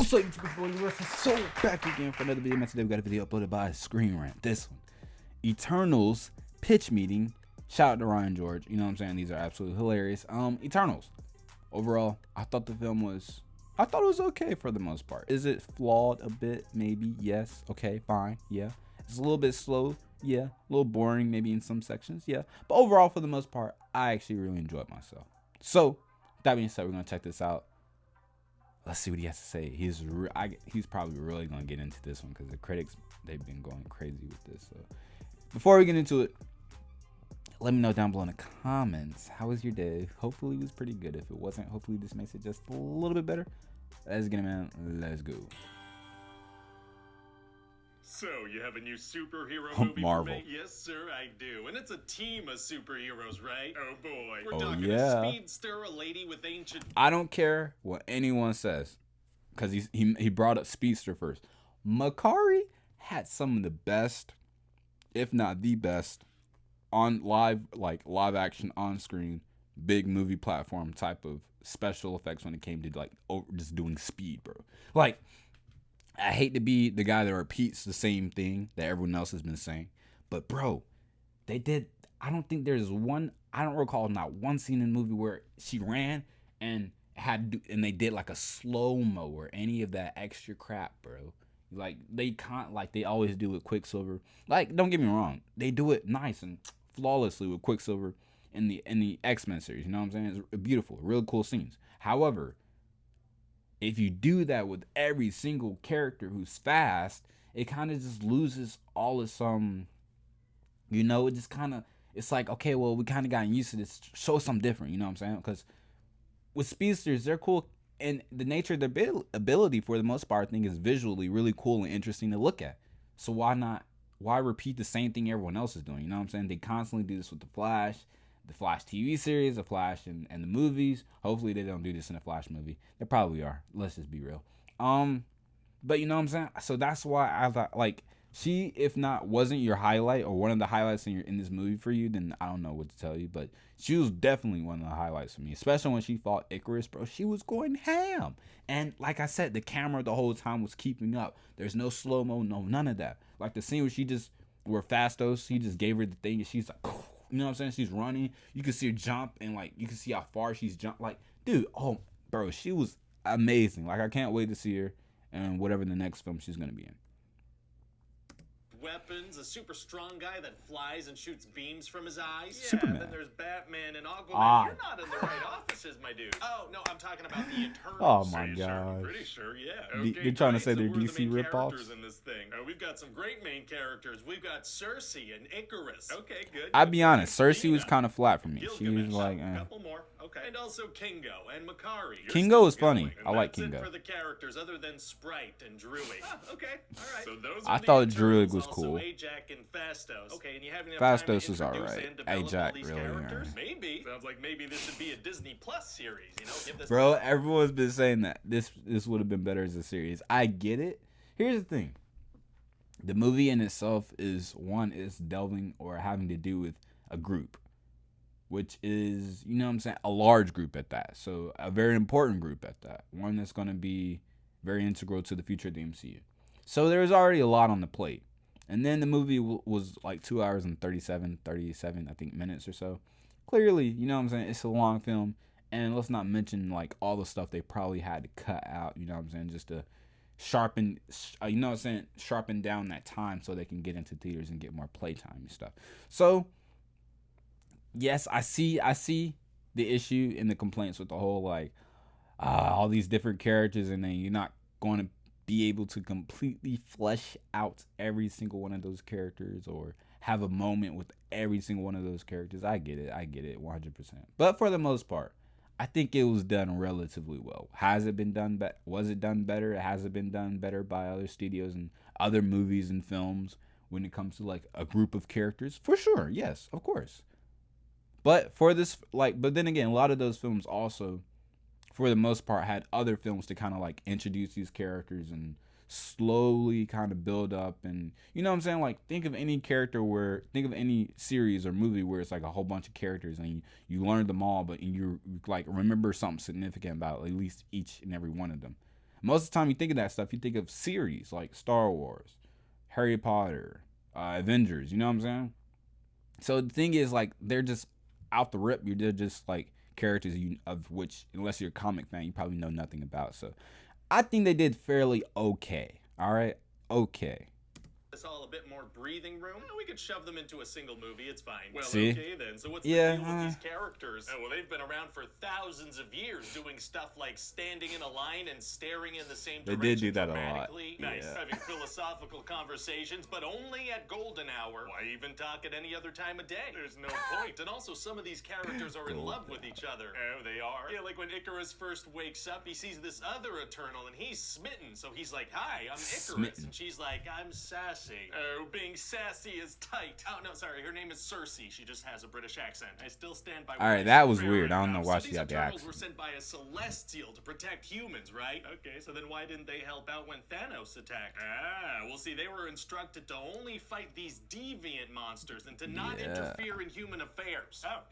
What's up, YouTube boy? So back again for another video. Man, today we got a video uploaded by Screen Rant. This one, Eternals pitch meeting. Shout out to Ryan George. You know what I'm saying? These are absolutely hilarious. Eternals. Overall, I thought it was okay for the most part. Is it flawed a bit? Maybe. Yes. Okay. Fine. Yeah. It's a little bit slow. Yeah. A little boring maybe in some sections. Yeah. But overall, for the most part, I actually really enjoyed myself. So that being said, we're gonna check this out. Let's see what he has to say. He's probably really gonna get into this one because the critics, they've been going crazy with this. So before we get into it, let me know down below in the comments, how was your day? Hopefully it was pretty good. If it wasn't, hopefully this makes it just a little bit better. Let's get it, man. Let's go. So, you have a new superhero movie Marvel. for me? Yes, sir, I do. And it's a team of superheroes, right? Oh, boy. We're Oh, talking yeah. a speedster, a lady with ancient... I don't care what anyone says, because he brought up Speedster first. Makari had some of the best, if not the best, on live action on screen, big movie platform type of special effects when it came to just doing speed, bro. Like, I hate to be the guy that repeats the same thing that everyone else has been saying, but bro, they did. I don't think there's one. I don't recall not one scene in the movie where she ran and they did like a slow-mo or any of that extra crap, bro. Like they always do with Quicksilver. Like, don't get me wrong, they do it nice and flawlessly with Quicksilver in the X-Men series. You know what I'm saying? It's beautiful, real cool scenes. However, if you do that with every single character who's fast, it kind of just loses all of some, you know, it just kind of, it's like, okay, well, we kind of gotten used to this. Show something different, you know what I'm saying? Because with speedsters, they're cool, and the nature of their ability, for the most part, I think, is visually really cool and interesting to look at. So why repeat the same thing everyone else is doing? You know what I'm saying? They constantly do this with the Flash TV series, the Flash and the movies. Hopefully they don't do this in a Flash movie. They probably are. Let's just be real. But you know what I'm saying? So that's why I thought, like, she, if not, wasn't your highlight or one of the highlights in this movie for you, then I don't know what to tell you. But she was definitely one of the highlights for me, especially when she fought Ikaris, bro. She was going ham. And like I said, the camera the whole time was keeping up. There's no slow-mo, no none of that. Like the scene where Fastos, he just gave her the thing and she's like, you know what I'm saying? She's running. You can see her jump and like you can see how far she's jumped. Like, dude, oh, bro, she was amazing. Like, I can't wait to see her in whatever the next film she's gonna be in. Weapons, a super strong guy that flies and shoots beams from his eyes. Yeah, Superman. Then there's Batman and Aquaman. You're not in the right offices, my dude. Oh, no, I'm talking about the Eternals. Oh my god. I'm pretty sure, yeah. Okay, You're trying to say so they're who are the DC main ripoffs? characters in this thing? We've got some great main characters. We've got Sersi and Ikaris. Okay, good. I'd be honest, Sersi was Thena, kind of flat for me. She Gilgamesh, was like, a couple more. Okay. And also Kingo and Makari. Kingo is funny. I like Kingo. Kingo. For the characters other than Sprite and Druid. Okay. All right. So those I are the thought Eternals, Druid was also cool. Ajax and Fastos. Okay, and you have enough Fastos time to is introduce alright. and develop Ajax, all these really, characters? yeah. Maybe. Sounds like maybe this should be a Disney Plus series, you know? Give this Bro, everyone's been saying that this would have been better as a series. I get it. Here's the thing. The movie in itself is delving or having to do with a group, which is, you know what I'm saying, a large group at that. So a very important group at that. One that's going to be very integral to the future of the MCU. So there's already a lot on the plate. And then the movie was like 2 hours and 37, I think, minutes or so. Clearly, you know what I'm saying, it's a long film. And let's not mention like all the stuff they probably had to cut out, you know what I'm saying, just to sharpen, you know what I'm saying, sharpen down that time so they can get into theaters and get more playtime and stuff. So yes, I see the issue and the complaints with the whole, like, all these different characters, and then you're not going to be able to completely flesh out every single one of those characters or have a moment with every single one of those characters. I get it 100%. But for the most part, I think it was done relatively well. Has it been done better? Was it done better? Has it been done better by other studios and other movies and films when it comes to like a group of characters? For sure, yes, of course. But for this, like, but then again, a lot of those films also, for the most part, had other films to kind of like introduce these characters and slowly kind of build up. And you know what I'm saying? Like, think of any series or movie where it's like a whole bunch of characters and you learn them all, but you like remember something significant about at least each and every one of them. Most of the time you think of that stuff, you think of series like Star Wars, Harry Potter, Avengers. You know what I'm saying? So the thing is, like, they're just out the rip. They're just like characters of which, unless you're a comic fan, you probably know nothing about. So I think they did fairly okay. All right, okay. It's all a bit more breathing room. We could shove them into a single movie. It's fine. Well, See? okay then. So what's the deal with these characters? Oh, well, they've been around for thousands of years, doing stuff like standing in a line and staring in the same direction. They did do that a lot. Nice, yeah. Having philosophical conversations, but only at golden hour. Why even talk at any other time of day? There's no point. And also, some of these characters are in love with each other. Oh, they are? Yeah, like when Icarus first wakes up, he sees this other Eternal, and he's smitten. So he's like, "Hi, I'm Icarus," and she's like, "I'm sassy." Oh, being sassy is tight. Oh, no, sorry. Her name is Sersi. She just has a British accent. I still stand by. All right, that was weird. I don't know why she got the accent. These Eternals were sent by a Celestial to protect humans, right? Okay, so then why didn't they help out when Thanos attacked? Ah, well, see, they were instructed to only fight these deviant monsters and to not interfere in human affairs. Oh.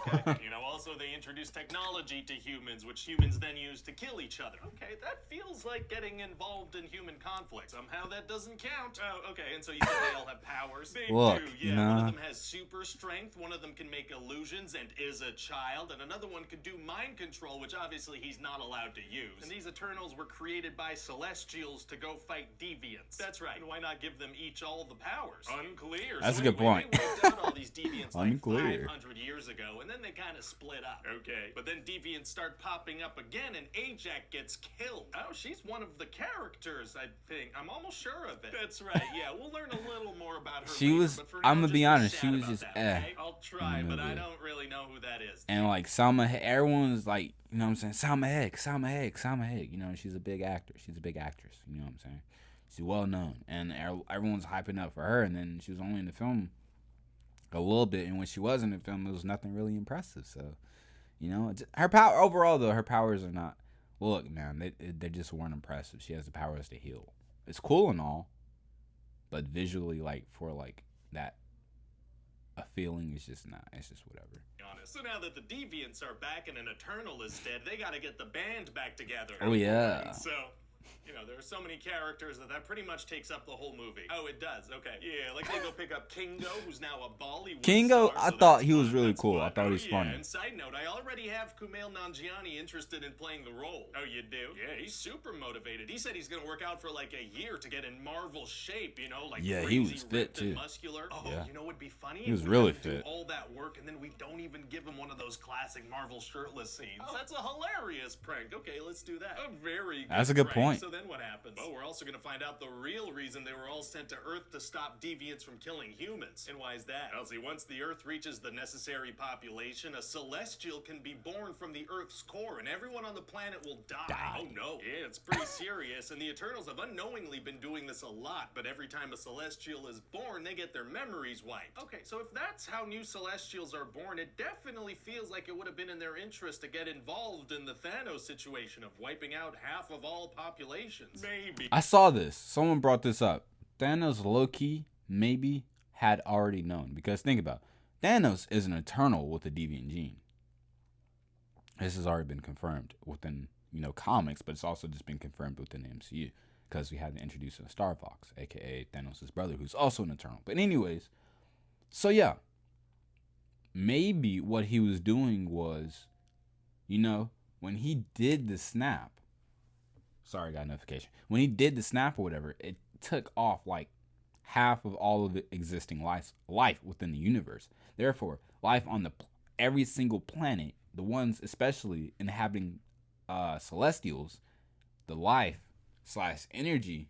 Okay. Also they introduced technology to humans, which humans then use to kill each other. Okay, that feels like getting involved in human conflict. Somehow that doesn't count. Oh, okay, and so you said they all have powers? They do, yeah. One of them has super strength, one of them can make illusions and is a child, and another one could do mind control, which obviously he's not allowed to use. And these Eternals were created by Celestials to go fight deviants. That's right. And why not give them each all the powers? Unclear. That's a good point. They wiped out all these deviants like 500 years ago. And then they kind of split up. Okay. But then deviants start popping up again, and Ajax gets killed. Oh, she's one of the characters, I think. I'm almost sure of it. That's right. Yeah, we'll learn a little more about her. She was. I'm gonna be honest. She was just okay? I'll try, but I don't really know who that is. And like Salma, everyone's like, you know what I'm saying? Salma Hayek. You know, she's a big actor. She's a big actress. You know what I'm saying? She's well known, and everyone's hyping up for her. And then she was only in the film a little bit, and when she was in the film, it was nothing really impressive. So, her power overall, though, her powers are not. Look, man, they just weren't impressive. She has the powers to heal. It's cool and all, but visually, like for like that, a feeling is just not. It's just whatever. So now that the deviants are back and an Eternal is dead, they got to get the band back together. Oh yeah. So. There are so many characters that pretty much takes up the whole movie. Oh, it does? Okay. Yeah, like they go pick up Kingo, who's now a Bollywood Kingo, star, I thought he was really cool. I thought he was funny. And side note, I already have Kumail Nanjiani interested in playing the role. Oh, you do? Yeah, he's super motivated. He said he's going to work out for like a year to get in Marvel shape, like he was fit too. Muscular. Oh, yeah. You know what'd be funny? He was really fit. Do all that work and then we don't even give him one of those classic Marvel shirtless scenes. Oh, that's a hilarious prank. Okay, let's do that. A very good That's a good point. So then what happens? Well, we're also going to find out the real reason they were all sent to Earth to stop deviants from killing humans. And why is that? Well, see, once the Earth reaches the necessary population, a Celestial can be born from the Earth's core, and everyone on the planet will die. Oh, no. Yeah, it's pretty serious, and the Eternals have unknowingly been doing this a lot, but every time a Celestial is born, they get their memories wiped. Okay, so if that's how new Celestials are born, it definitely feels like it would have been in their interest to get involved in the Thanos situation of wiping out half of all populations. Maybe. I saw this. Someone brought this up. Thanos low-key maybe had already known. Because think about it. Thanos is an Eternal with a deviant gene. This has already been confirmed within, comics, but it's also just been confirmed within the MCU. Because we had to introduce a Star Fox, a.k.a. Thanos' brother, who's also an Eternal. But anyways, so yeah. Maybe what he was doing was, when he did the snap, sorry, I got a notification. When he did the snap or whatever, it took off like half of all of the existing life within the universe. Therefore, life on every single planet, the ones especially inhabiting Celestials, the life/energy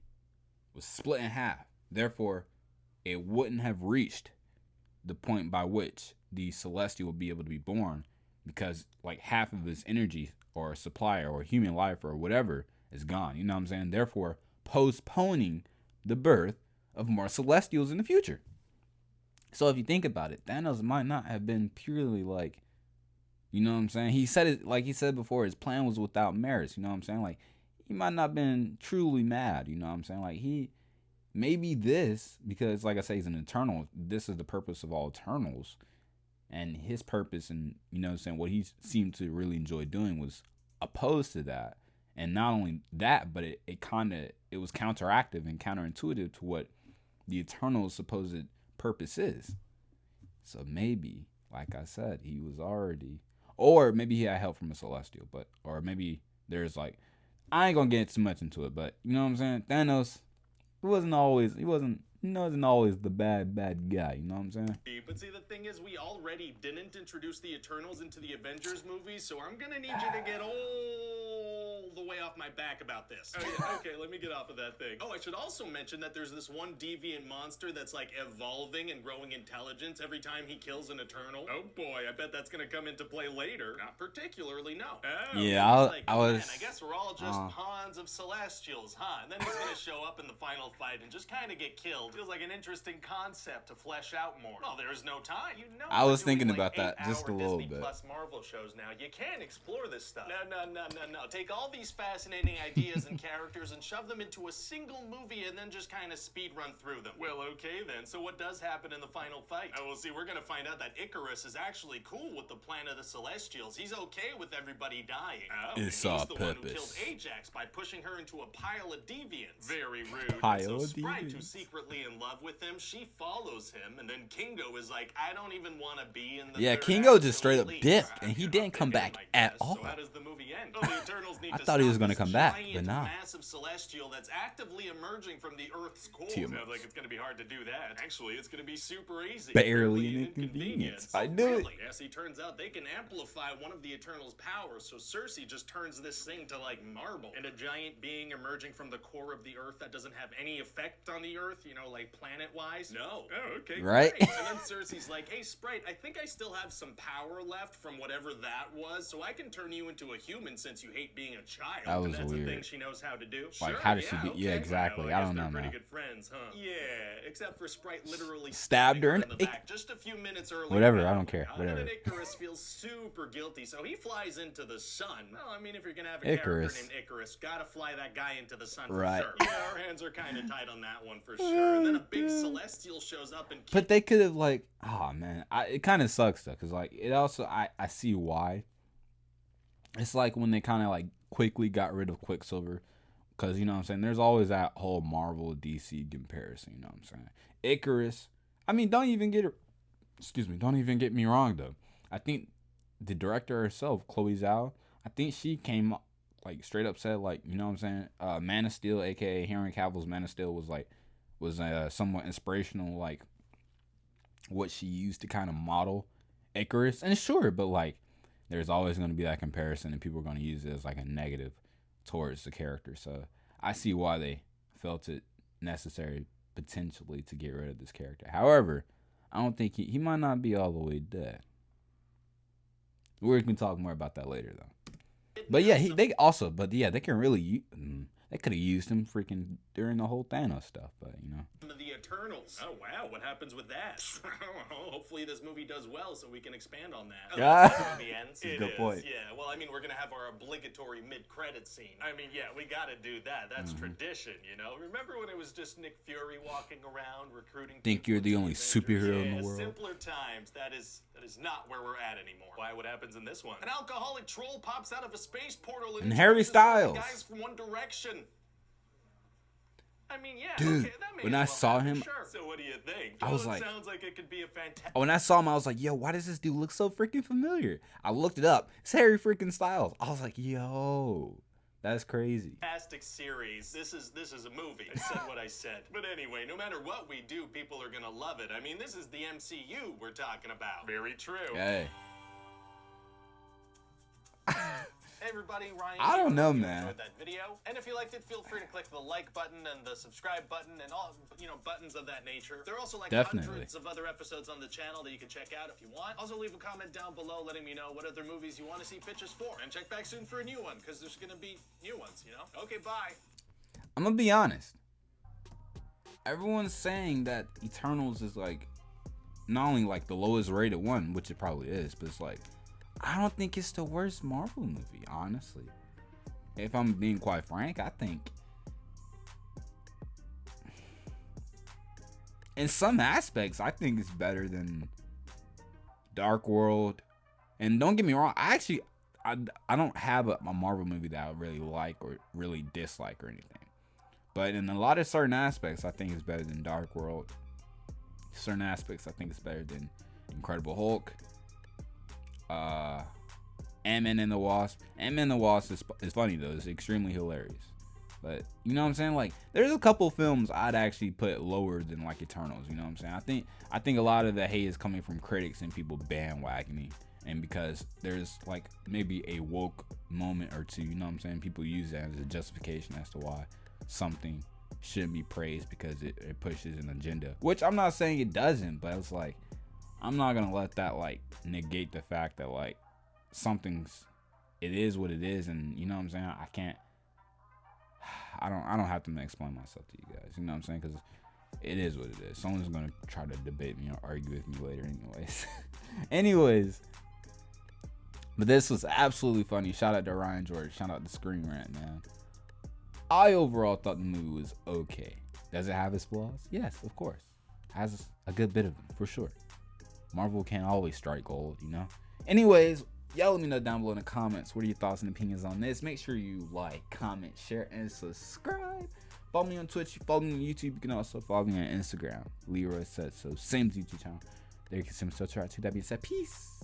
was split in half. Therefore, it wouldn't have reached the point by which the Celestial would be able to be born, because like half of his energy or supply or human life or whatever is gone. You know what I'm saying? Therefore, postponing the birth of more Celestials in the future. So if you think about it, Thanos might not have been purely like, you know what I'm saying? He said it, like he said before, his plan was without merits. You know what I'm saying? Like, he might not have been truly mad. You know what I'm saying? Like, maybe this, because like I say, he's an Eternal. This is the purpose of all Eternals. And his purpose and, what I'm saying, what he seemed to really enjoy doing was opposed to that. And not only that, but it was counteractive and counterintuitive to what the Eternal's supposed purpose is. So maybe, like I said, he was already, or maybe he had help from a Celestial, or maybe there's like, I ain't gonna get too much into it, but you know what I'm saying? Thanos, he wasn't always the bad guy, you know what I'm saying? But see, the thing is, we already didn't introduce the Eternals into the Avengers movies, so I'm gonna need you to get all the way off my back about this. Oh, yeah, okay, let me get off of that thing. Oh, I should also mention that there's this one deviant monster that's like evolving and growing intelligence every time he kills an Eternal. Oh boy, I bet that's gonna come into play later. Not particularly, no. Oh, Yeah, I was. Man, I guess we're all just pawns of Celestials, huh? And then he's gonna show up in the final fight and just kind of get killed. Feels like an interesting concept to flesh out more. Well, there's no time. You know, I was thinking like about that just a little Disney bit. Plus Marvel shows now. You can't explore this stuff. No. Take all these fascinating ideas and characters and shove them into a single movie and then just kind of speed run through them. Well, okay then. So what does happen in the final fight? Oh, well, see, we're gonna find out that Icarus is actually cool with the plan of the Celestials. He's okay with everybody dying. Oh, It's he's all the one who purpose. killed Ajax by pushing her into a pile of deviants. Very rude. Pile And so of Sprite, deviants. who's secretly in love with him, she follows him, and then Kingo is like, I don't even want to be in the Yeah, third Kingo act just of the straight up lead. dipped, and he didn't come Big back M, I at guess. all. So how does the movie end? Oh, the Eternals need I to thought he was stop gonna this come back, giant, but nah. massive celestial that's actively emerging from the Earth's core. Tiamat. Sounds like it's gonna be hard to do that. Actually, it's gonna be super easy. Barely an an inconvenience. I Oh, knew it. really? Yeah, see, turns out they can amplify one of the Eternals' powers, so Sersi just turns this thing to like marble. And a giant being emerging from the core of the Earth that doesn't have any effect on the Earth, you know, like planet-wise? No. Oh, okay. Right? Great. And then Cersei's like, hey, Sprite, I think I still have some power left from whatever that was, so I can turn you into a human since you hate being a child. That was and that's weird. a thing she knows how to do. Like, Sure, how does she yeah, do- yeah, okay. exactly. Well, I guess don't they're know, pretty man. good friends, huh? Yeah, except for Sprite literally Stabbed her in in the the back just a few minutes earlier. Whatever, I don't care. And Whatever. then Icarus feels super guilty, so he flies into the sun. Well, I mean, if you're gonna have a Icarus. character named Icarus, gotta fly that guy into the sun for Right. sure. Yeah, our hands are kind of tight on that one for sure. And then a big celestial shows up and But they could have like, oh man, it kind of sucks though, cause like it also I see why. It's like when they kind of like quickly got rid of Quicksilver, cause you know what I'm saying. There's always that whole Marvel DC comparison. You know what I'm saying. Icarus. I mean, don't even get me wrong though. I think the director herself, Chloe Zhao, I think she came like straight up said like, you know what I'm saying. Man of Steel, aka Henry Cavill's Man of Steel, was somewhat inspirational, like what she used to kind of model Icarus. And sure, but like there's always going to be that comparison, and people are going to use it as like a negative towards the character. So I see why they felt it necessary potentially to get rid of this character. However, I don't think he might not be all the way dead. We can talk more about that later though. But yeah, they can really they could have used him freaking during the whole Thanos stuff, but you know. the Eternals. Oh wow, what happens with that? Hopefully this movie does well so we can expand on that. Yeah. The movie ends. That's a good point. Yeah, well, I mean, we're gonna have our obligatory mid-credit scene. I mean, yeah, we gotta do that. That's tradition, you know. Remember when it was just Nick Fury walking around recruiting? Think people you're the to only Avengers? superhero in Yeah, the world? Simpler times. That is not where we're at anymore. Why? What happens in this one? An alcoholic troll pops out of a space portal And Harry introduces all the Styles. guys from One Direction. I mean, yeah, Dude, okay, that when I makes saw sense, him, sure. So what do you think? I was Well, it like- sounds like it could be a fantastic. When I saw him, I was like, yo, why does this dude look so freaking familiar? I looked it up. It's Harry freaking Styles. I was like, yo, that's crazy. Fantastic series. This is a movie. I said what I said. But anyway, no matter what we do, people are gonna love it. I mean, this is the MCU we're talking about. Very true. Hey. Hey everybody, Ryan. I here. don't know, Hope you man. enjoyed that video. And if you liked it, feel free to click the like button and the subscribe button and all, buttons of that nature. There are also like Definitely. hundreds of other episodes on the channel that you can check out if you want. Also leave a comment down below letting me know what other movies you want to see pitches for. And check back soon for a new one, because there's gonna be new ones, you know? Okay, bye. I'm gonna be honest. Everyone's saying that Eternals is like not only like the lowest rated one, which it probably is, but it's like I don't think it's the worst Marvel movie, honestly. If I'm being quite frank, I think in some aspects I think it's better than Dark World. And don't get me wrong, I I don't have a Marvel movie that I really like or really dislike or anything. But in a lot of certain aspects, I think it's better than Dark World. Certain aspects, I think it's better than Incredible Hulk. Ant-Man and the Wasp. Ant-Man and the Wasp is funny though. It's extremely hilarious. But you know what I'm saying? Like, there's a couple films I'd actually put lower than like Eternals. You know what I'm saying? I think a lot of the hate is coming from critics and people bandwagoning, and because there's like maybe a woke moment or two. You know what I'm saying? People use that as a justification as to why something shouldn't be praised because it pushes an agenda. Which I'm not saying it doesn't, but it's like I'm not gonna let that like negate the fact that like it is what it is, and you know what I'm saying? I don't have to explain myself to you guys. You know what I'm saying? Because it is what it is. Someone's gonna try to debate me or argue with me later, anyways. But this was absolutely funny. Shout out to Ryan George. Shout out to Screen Rant, man. I overall thought the movie was okay. Does it have its flaws? Yes, of course. Has a good bit of them, for sure. Marvel can't always strike gold, you know? Anyways, y'all let me know down below in the comments. What are your thoughts and opinions on this? Make sure you like, comment, share, and subscribe. Follow me on Twitch. Follow me on YouTube. You can also follow me on Instagram. Leroy said so. Same YouTube channel. There you can see me. So try to. That being said, peace.